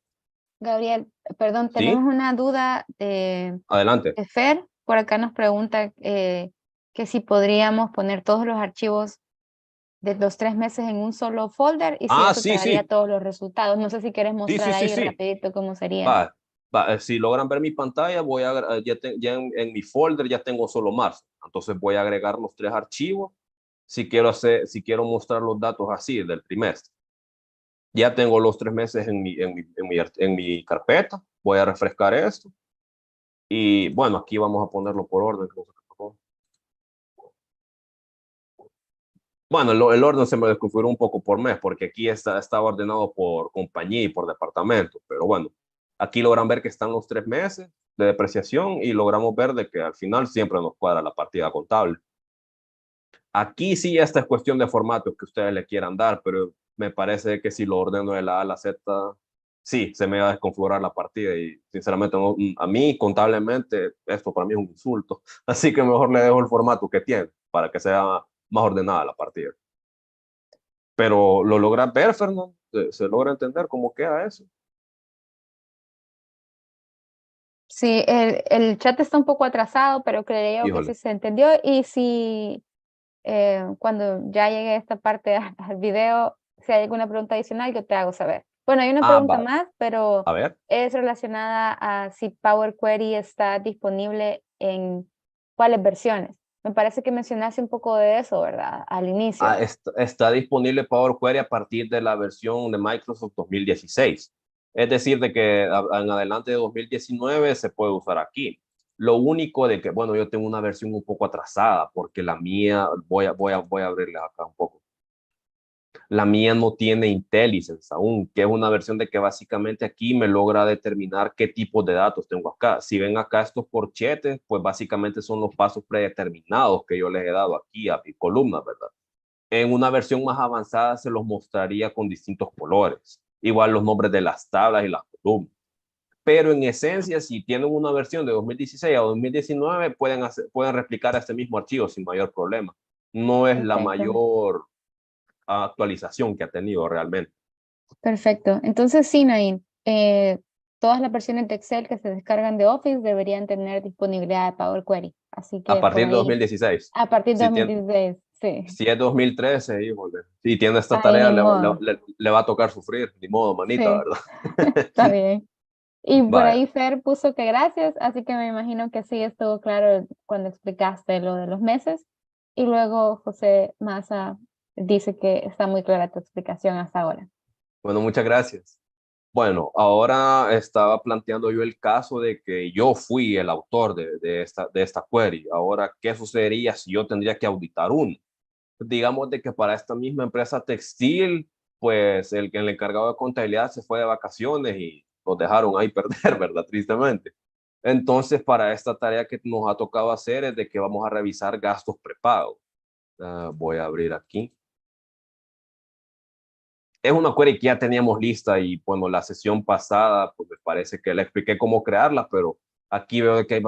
Gabriel, perdón, tenemos ¿Sí? una duda Adelante. de Fer. Por acá nos pregunta que si podríamos poner todos los archivos de los 3 meses en un solo folder y si Ah, eso te sí, daría sí. todos los resultados. No sé si quieres Sí, mostrar sí, sí, ahí sí. rapidito cómo sería. Va, si logran ver mi pantalla, ya en mi folder ya tengo solo marzo. Entonces voy a agregar los 3 archivos si quiero mostrar los datos así del trimestre. Ya tengo los 3 meses en mi carpeta. Voy a refrescar esto. Y bueno, aquí vamos a ponerlo por orden. Bueno, el orden se me desconfiguró un poco por mes, porque aquí está ordenado por compañía y por departamento. Pero bueno, aquí logran ver que están los 3 meses de depreciación y logramos ver de que al final siempre nos cuadra la partida contable. Aquí sí esta es cuestión de formatos que ustedes le quieran dar, pero me parece que si lo ordeno de la A a la Z, sí, se me va a desconfigurar la partida y sinceramente a mí contablemente esto para mí es un insulto. Así que mejor le dejo el formato que tiene para que sea más ordenada la partida. Pero lo logra ver, Fernando, se logra entender cómo queda eso. Sí, el chat está un poco atrasado, pero creo que sí Híjole. se entendió. Y si cuando ya llegue a esta parte al video, si hay alguna pregunta adicional, yo te hago saber. Bueno, hay una pregunta Va, más, pero a ver. es relacionada a si Power Query está disponible en cuáles versiones. Me parece que mencionaste un poco de eso, ¿verdad? Al inicio. Está disponible Power Query a partir de la versión de Microsoft 2016. Es decir, de que en adelante de 2019 se puede usar aquí. Lo único de que, bueno, yo tengo una versión un poco atrasada porque la mía, voy a abrirle acá un poco. La mía no tiene IntelliSense aún, que es una versión de que básicamente aquí me logra determinar qué tipo de datos tengo acá. Si ven acá estos corchetes, pues básicamente son los pasos predeterminados que yo les he dado aquí a mi columna, ¿verdad? En una versión más avanzada se los mostraría con distintos colores, igual los nombres de las tablas y las columnas. Pero en esencia, si tienen una versión de 2016 a 2019, pueden replicar este mismo archivo sin mayor problema. No es la Perfecto. mayor actualización que ha tenido realmente. Perfecto. Entonces, sí, Nain, todas las versiones de Excel que se descargan de Office deberían tener disponibilidad de Power Query. Así A que por partir de ahí, 2016. a partir de Si, tiene, 2016, sí. si es 2013, híjole, si tiene esta Ahí tarea, ni modo. le va a tocar sufrir, ni modo, manita, Sí, ¿verdad? está bien. Y por Vaya. ahí Fer puso que gracias, así que me imagino que sí estuvo claro cuando explicaste lo de los meses. Y luego José Maza dice que está muy clara tu explicación hasta ahora. Bueno, muchas gracias. Bueno, ahora estaba planteando yo el caso de que yo fui el autor de esta query. Ahora, ¿qué sucedería si yo tendría que auditar uno? Digamos de que para esta misma empresa textil, pues el encargado de contabilidad se fue de vacaciones y nos dejaron ahí perder, ¿verdad? Tristemente. Entonces, para esta tarea que nos ha tocado hacer es de que vamos a revisar gastos prepagos. Voy a abrir aquí. Es una query que ya teníamos lista y bueno, la sesión pasada, pues me parece que le expliqué cómo crearla, pero aquí veo que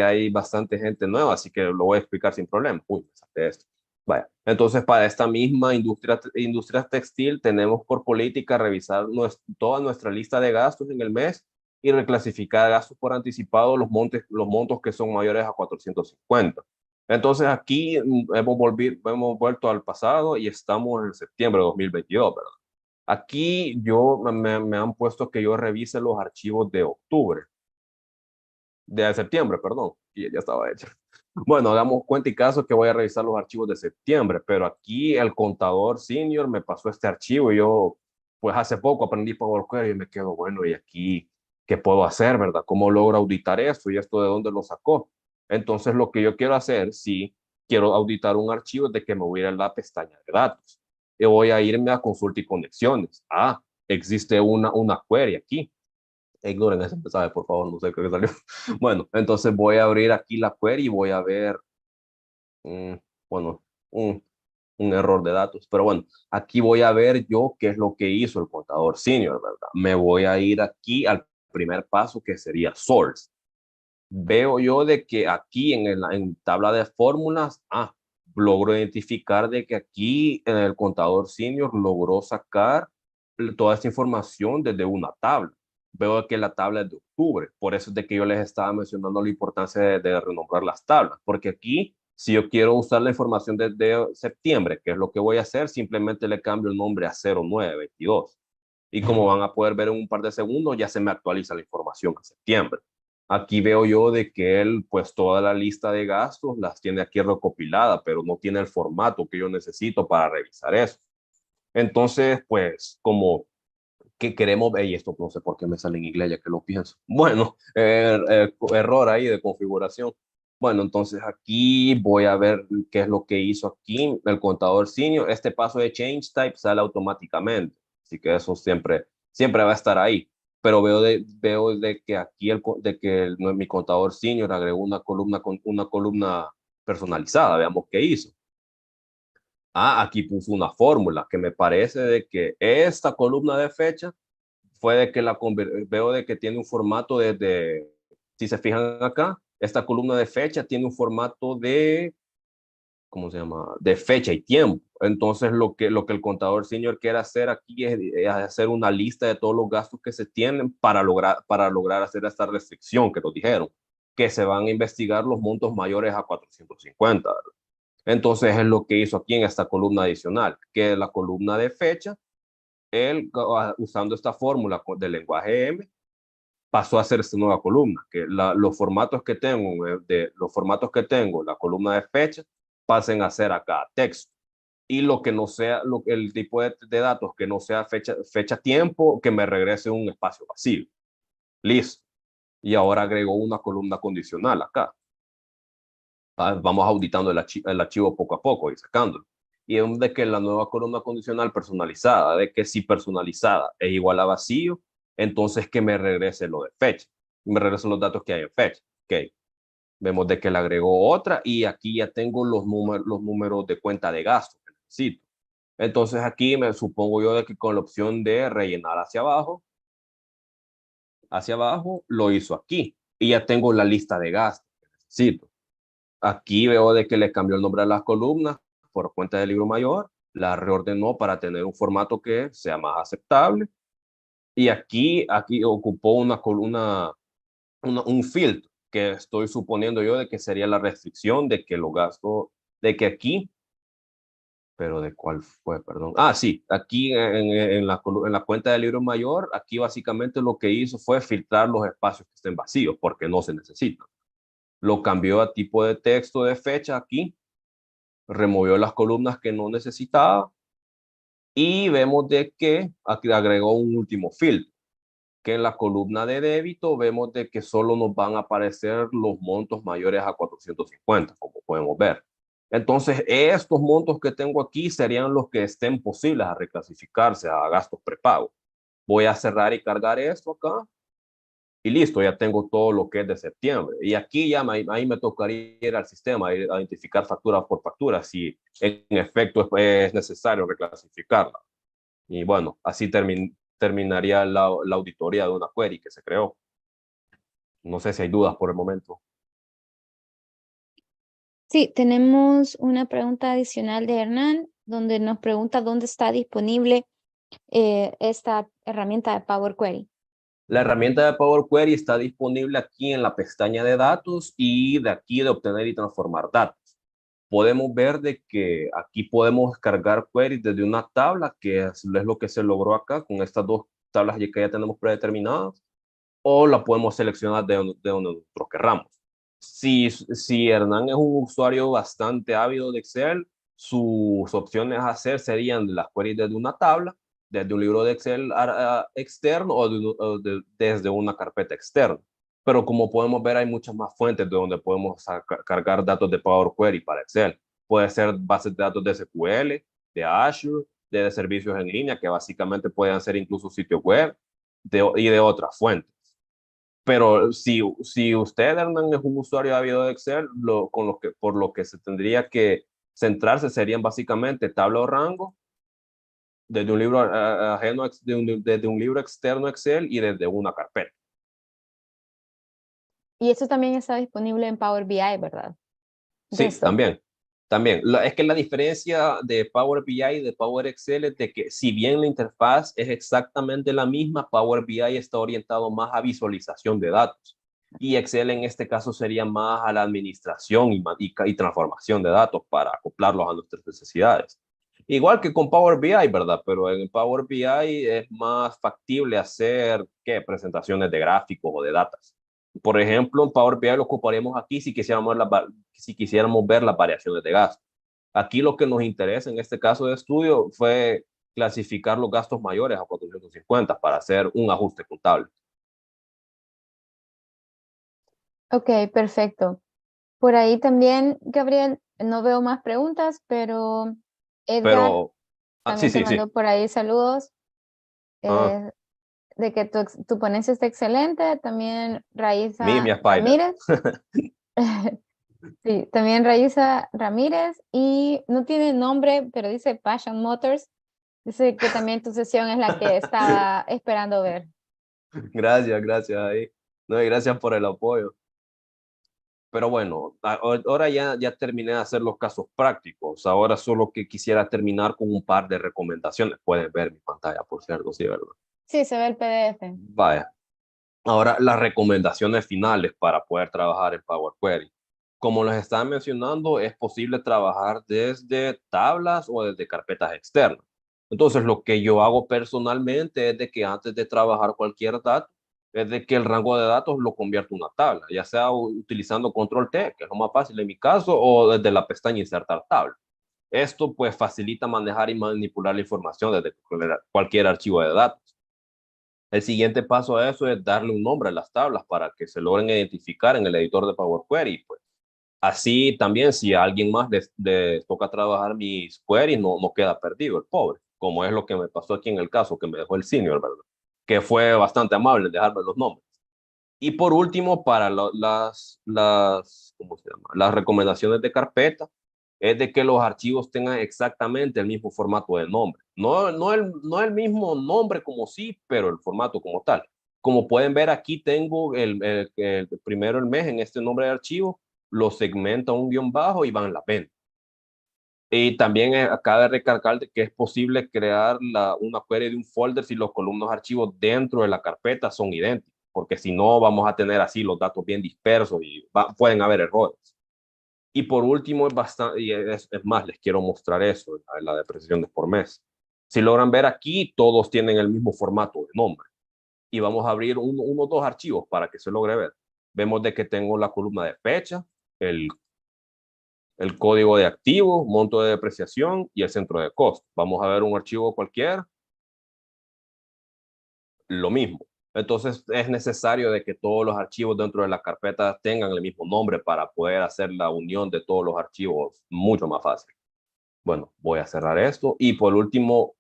hay bastante gente nueva, así que lo voy a explicar sin problema. Uy, me saqué esto. Vaya. Entonces, para esta misma industria textil, tenemos por política revisar toda nuestra lista de gastos en el mes y reclasificar gastos por anticipado los montos que son mayores a 450. Entonces aquí hemos vuelto al pasado y estamos en septiembre de 2022, ¿verdad? Aquí me han puesto que yo revise los archivos de octubre, de septiembre, perdón, y ya estaba hecho. Bueno, hagamos cuenta y caso que voy a revisar los archivos de septiembre, pero aquí el contador senior me pasó este archivo y yo, pues hace poco aprendí Power Query y me quedo, bueno, ¿y aquí qué puedo hacer, verdad? ¿Cómo logro auditar esto y esto de dónde lo sacó? Entonces, lo que yo quiero hacer, si quiero auditar un archivo, es de que me voy a ir a la pestaña de datos y voy a irme a consulta y conexiones. Existe una query aquí. Ignoren ese mensaje, por favor, no sé qué salió. Bueno, entonces voy a abrir aquí la query y voy a ver, mm, bueno, un error de datos. Pero bueno, aquí voy a ver yo qué es lo que hizo el contador senior, ¿verdad? Me voy a ir aquí al primer paso que sería source. Veo yo de que aquí en tabla de fórmulas, logro identificar de que aquí en el contador senior logró sacar toda esta información desde una tabla. Veo que la tabla es de octubre, por eso es de que yo les estaba mencionando la importancia de renombrar las tablas, porque aquí, si yo quiero usar la información desde septiembre, que es lo que voy a hacer, simplemente le cambio el nombre a 0922. Y como van a poder ver en un par de segundos, ya se me actualiza la información a septiembre. Aquí veo yo de que él, pues toda la lista de gastos las tiene aquí recopilada, pero no tiene el formato que yo necesito para revisar eso. Entonces, pues como que queremos ver, y esto no sé por qué me sale en inglés ya que lo pienso. Bueno, error ahí de configuración. Bueno, entonces aquí voy a ver qué es lo que hizo aquí el contador senior. Este paso de change type sale automáticamente, así que eso siempre va a estar ahí. Pero veo de que aquí mi contador senior agregó una columna personalizada. Veamos qué hizo. Ah, aquí puso una fórmula que me parece de que esta columna de fecha fue de que veo de que tiene un formato si se fijan acá, esta columna de fecha tiene un formato ¿cómo se llama? De fecha y tiempo. Entonces lo que el contador senior quiere hacer aquí es hacer una lista de todos los gastos que se tienen para lograr hacer esta restricción que nos dijeron, que se van a investigar los montos mayores a 450. ¿Verdad? Entonces es lo que hizo aquí en esta columna adicional, que la columna de fecha él, usando esta fórmula del lenguaje M, pasó a hacer esta nueva columna, que los formatos que tengo, la columna de fecha, pasen a ser acá texto. Y lo que no sea, el tipo de datos que no sea fecha, tiempo, que me regrese un espacio vacío. Listo. Y ahora agrego una columna condicional acá. Vamos auditando el archivo poco a poco y sacándolo. Y es de que la nueva columna condicional personalizada, de que si personalizada es igual a vacío, entonces que me regrese lo de fecha. Me regresen los datos que hay en fecha. Ok. Vemos de que le agregó otra y aquí ya tengo los números de cuenta de gasto que necesito. Entonces aquí me supongo yo de que con la opción de rellenar hacia abajo, lo hizo aquí. Y ya tengo la lista de gastos que necesito. Aquí veo de que le cambió el nombre a las columnas por cuenta del libro mayor, la reordenó para tener un formato que sea más aceptable. Y aquí ocupó una columna, un filtro que estoy suponiendo yo de que sería la restricción de que los gastos, de que aquí, pero ¿de cuál fue? Perdón. Ah, sí, aquí en la cuenta del libro mayor, aquí básicamente lo que hizo fue filtrar los espacios que estén vacíos porque no se necesitan. Lo cambió a tipo de texto de fecha aquí, removió las columnas que no necesitaba y vemos de que aquí agregó un último filtro, que en la columna de débito vemos de que solo nos van a aparecer los montos mayores a 450, como podemos ver. Entonces, estos montos que tengo aquí serían los que estén posibles a reclasificarse a gastos prepago. Voy a cerrar y cargar esto acá y listo, ya tengo todo lo que es de septiembre. Y aquí ya ahí me tocaría ir al sistema, ir a identificar factura por factura, si en efecto es necesario reclasificarla. Y bueno, así terminaría la auditoría de una query que se creó. No sé si hay dudas por el momento. Sí, tenemos una pregunta adicional de Hernán, donde nos pregunta dónde está disponible esta herramienta de Power Query. La herramienta de Power Query está disponible aquí en la pestaña de datos y de aquí de obtener y transformar datos. Podemos ver de que aquí podemos cargar queries desde una tabla, que es lo que se logró acá con estas dos tablas que ya tenemos predeterminadas, o la podemos seleccionar de donde nosotros querramos. Si Hernán es un usuario bastante ávido de Excel, sus opciones a hacer serían las queries desde una tabla, desde un libro de Excel externo desde una carpeta externa. Pero como podemos ver, hay muchas más fuentes de donde podemos cargar datos de Power Query para Excel. Puede ser bases de datos de SQL, de Azure, de servicios en línea, que básicamente pueden ser incluso sitios web y de otras fuentes. Pero si usted, Hernán, es un usuario ávido de Excel, por lo que se tendría que centrarse serían básicamente tabla o rango, desde un libro ajeno, desde un libro externo Excel y desde una carpeta. Y eso también está disponible en Power BI, ¿verdad? Sí, Desktop. también. También, es que la diferencia de Power BI y de Power Excel es de que si bien la interfaz es exactamente la misma, Power BI está orientado más a visualización de datos y Excel en este caso sería más a la administración y transformación de datos para acoplarlos a nuestras necesidades. Igual que con Power BI, ¿verdad? Pero en Power BI es más factible hacer, ¿qué? Presentaciones de gráficos o de datos. Por ejemplo, en Power BI lo ocuparíamos aquí si quisiéramos ver las variaciones de gasto. Aquí lo que nos interesa en este caso de estudio fue clasificar los gastos mayores a 450 para hacer un ajuste contable. Ok, perfecto. Por ahí también, Gabriel, no veo más preguntas, pero Edgar Pero, sí, también te sí, sí. mandó por ahí saludos Ah, eh, de que tu ponencia está excelente. También mi Raiza Spider. Ramírez. Sí, también Raiza Ramírez y no tiene nombre, pero dice Passion Motors. Dice que también tu sesión es la que estaba esperando ver. Gracias, gracias ahí. No, y gracias por el apoyo. Pero bueno, ahora ya terminé de hacer los casos prácticos. Ahora solo que quisiera terminar con un par de recomendaciones. Pueden ver mi pantalla, por cierto, sí, ¿verdad? Sí, se ve el PDF. Vaya. Ahora, las recomendaciones finales para poder trabajar en Power Query. Como les estaba mencionando, es posible trabajar desde tablas o desde carpetas externas. Entonces, lo que yo hago personalmente es de que antes de trabajar cualquier dato, es de que el rango de datos lo convierto en una tabla, ya sea utilizando control T, que es lo más fácil en mi caso, o desde la pestaña insertar tabla. Esto pues facilita manejar y manipular la información desde cualquier archivo de datos. El siguiente paso a eso es darle un nombre a las tablas para que se logren identificar en el editor de Power Query. Pues así también, si a alguien más le toca trabajar mis queries, no queda perdido el pobre, como es lo que me pasó aquí en el caso que me dejó el senior, ¿verdad? Que fue bastante amable en dejarme los nombres. Y por último, para ¿cómo se llama? Las recomendaciones de carpeta, es de que los archivos tengan exactamente el mismo formato de nombre. No el mismo nombre como sí, pero el formato como tal. Como pueden ver, aquí tengo primero el mes en este nombre de archivo, lo segmenta un guión bajo y van en la venta. Y también acaba de recalcar de que es posible crear una query de un folder si los columnas archivos dentro de la carpeta son idénticos, porque si no vamos a tener así los datos bien dispersos y pueden haber errores. Y por último, es más, les quiero mostrar eso, la de precisiones por mes. Si logran ver aquí, todos tienen el mismo formato de nombre. Y vamos a abrir uno o dos archivos para que se logre ver. Vemos de que tengo la columna de fecha, el el código de activo, monto de depreciación y el centro de costo. Vamos a ver un archivo cualquiera, lo mismo. Entonces es necesario de que todos los archivos dentro de la carpeta tengan el mismo nombre para poder hacer la unión de todos los archivos mucho más fácil. Bueno, voy a cerrar esto y por último,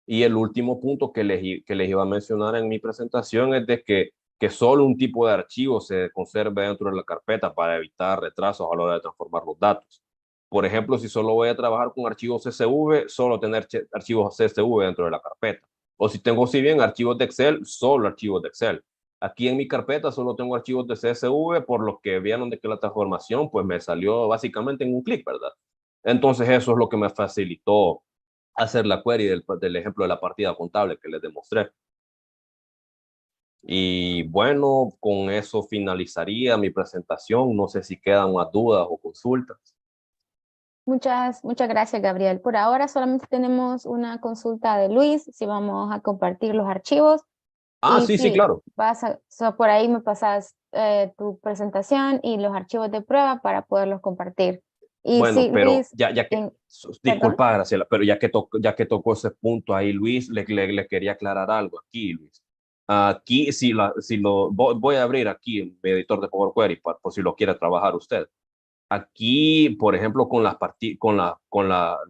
y el último punto que les iba a mencionar en mi presentación es de que solo un tipo de archivo se conserve dentro de la carpeta para evitar retrasos a la hora de transformar los datos. Por ejemplo, si solo voy a trabajar con archivos CSV, solo tener archivos CSV dentro de la carpeta. O si tengo, si bien archivos de Excel, solo archivos de Excel. Aquí en mi carpeta solo tengo archivos de CSV, por lo que vieron de que la transformación pues me salió básicamente en un clic, ¿verdad? Entonces eso es lo que me facilitó hacer la query del ejemplo de la partida contable que les demostré. Y bueno, con eso finalizaría mi presentación. No sé si quedan más dudas o consultas. Muchas gracias, Gabriel. Por ahora solamente tenemos una consulta de Luis, si vamos a compartir los archivos. Ah, Y sí, sí, sí, claro. por ahí me pasas tu presentación y los archivos de prueba para poderlos compartir. Y Bueno, sí, pero Luis, ya que, perdón. disculpa, Graciela, pero ya que tocó ese punto ahí, Luis, le quería aclarar algo aquí, Luis. Aquí, voy a abrir aquí mi editor de Power Query por si lo quiere trabajar usted. Aquí, por ejemplo, las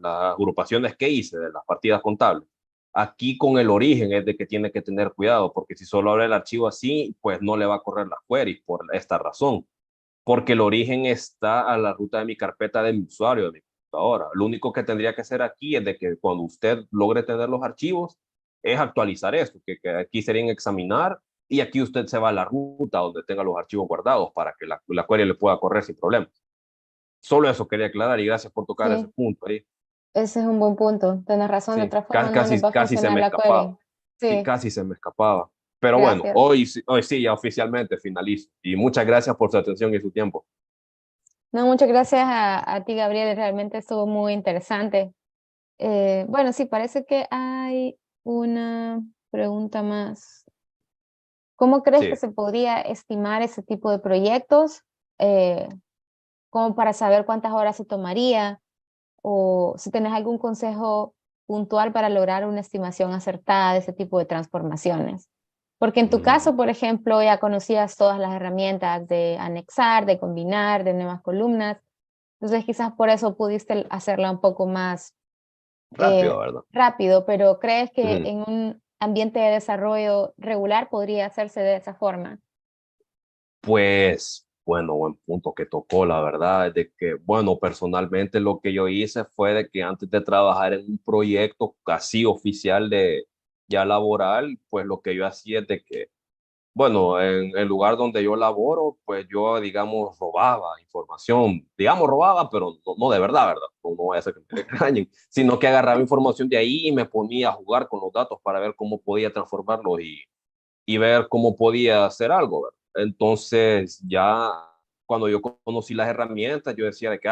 agrupaciones que hice de las partidas contables, aquí con el origen es de que tiene que tener cuidado, porque si solo abre el archivo así, pues no le va a correr las queries por esta razón, porque el origen está a la ruta de mi carpeta de mi usuario, de mi computadora. Lo único que tendría que hacer aquí es de que cuando usted logre tener los archivos, es actualizar esto, que aquí sería en examinar, y aquí usted se va a la ruta donde tenga los archivos guardados para que la query le pueda correr sin problemas. Solo eso quería aclarar y gracias por tocar ese Sí, punto ahí. ese es un buen punto. Tienes razón, de Sí, otra forma no les va a casi se funcionar me la escapaba. query. Sí, Sí, casi se me escapaba. Pero bueno, gracias. hoy sí, ya oficialmente finalizo. Y muchas gracias por su atención y su tiempo. No, muchas gracias a ti, Gabriel. Realmente estuvo muy interesante. Bueno, sí, parece que hay una pregunta más. ¿Cómo crees que Sí. se podría estimar ese tipo de proyectos? Eh, Como para saber cuántas horas se tomaría, o si tenés algún consejo puntual para lograr una estimación acertada de ese tipo de transformaciones. Porque en tu Mm, caso, por ejemplo, ya conocías todas las herramientas de anexar, de combinar, de nuevas columnas. Entonces quizás por eso pudiste hacerla un poco más rápido, ¿verdad? rápido, pero ¿crees que Ujú. en un ambiente de desarrollo regular podría hacerse de esa forma? Pues, bueno, buen punto que tocó, la verdad, es de que, bueno, personalmente lo que yo hice fue de que antes de trabajar en un proyecto casi oficial de ya laboral, pues lo que yo hacía es de que, bueno, en el lugar donde yo laboro, pues yo, digamos, robaba información, digamos, robaba, pero no de verdad, ¿verdad? No voy a hacer que me extrañen, sino que agarraba información de ahí y me ponía a jugar con los datos para ver cómo podía transformarlos y ver cómo podía hacer algo, ¿verdad? Entonces, ya cuando yo conocí las herramientas, yo decía de que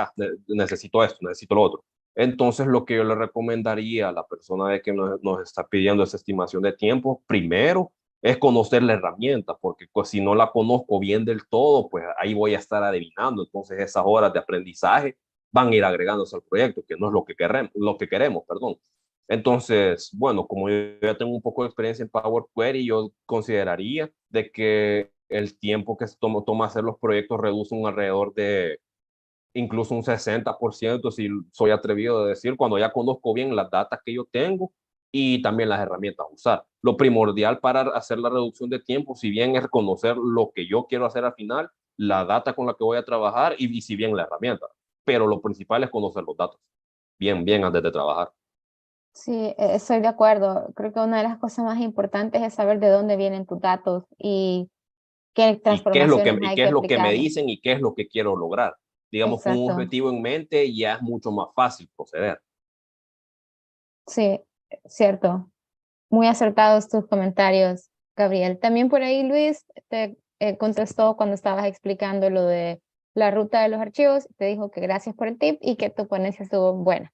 necesito esto, necesito lo otro. Entonces, lo que yo le recomendaría a la persona de que nos está pidiendo esa estimación de tiempo, primero es conocer la herramienta, porque pues, si no la conozco bien del todo, pues ahí voy a estar adivinando. Entonces, esas horas de aprendizaje van a ir agregándose al proyecto, que no es lo que queremos, perdón. Entonces, bueno, como yo ya tengo un poco de experiencia en Power Query, yo consideraría de que el tiempo que se toma hacer los proyectos reduce un alrededor de incluso un 60%, si soy atrevido de decir, cuando ya conozco bien las datas que yo tengo y también las herramientas a usar. Lo primordial para hacer la reducción de tiempo, si bien es reconocer lo que yo quiero hacer al final, la data con la que voy a trabajar y si bien la herramienta, pero lo principal es conocer los datos, bien antes de trabajar. Sí, estoy de acuerdo. Creo que una de las cosas más importantes es saber de dónde vienen tus datos y qué transformaciones Y hay qué que es lo que me aplicar. dicen y qué es lo que quiero lograr. Digamos, con un Exacto. objetivo en mente ya es mucho más fácil proceder. Sí, cierto. Muy acertados tus comentarios, Gabriel. También por ahí Luis te contestó cuando estabas explicando lo de la ruta de los archivos. Te dijo que gracias por el tip y que tu ponencia estuvo buena.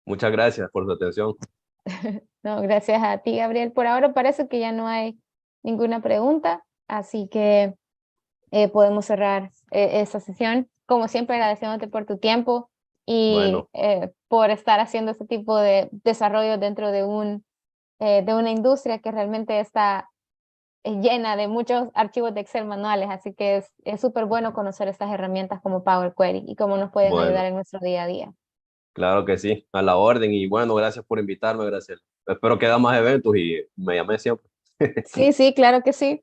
Muchas gracias por su atención. No, gracias a ti, Gabriel. Por ahora parece que ya no hay ninguna pregunta, así que podemos cerrar esta sesión. Como siempre, agradeciéndote por tu tiempo y Bueno, por estar haciendo este tipo de desarrollo dentro de una industria que realmente está llena de muchos archivos de Excel manuales, así que es súper bueno conocer estas herramientas como Power Query y cómo nos pueden ayudar bueno, en nuestro día a día. claro que sí, a la orden. Y bueno, gracias por invitarme, gracias. Espero que haga más eventos y me llame siempre. Sí, sí, claro que sí.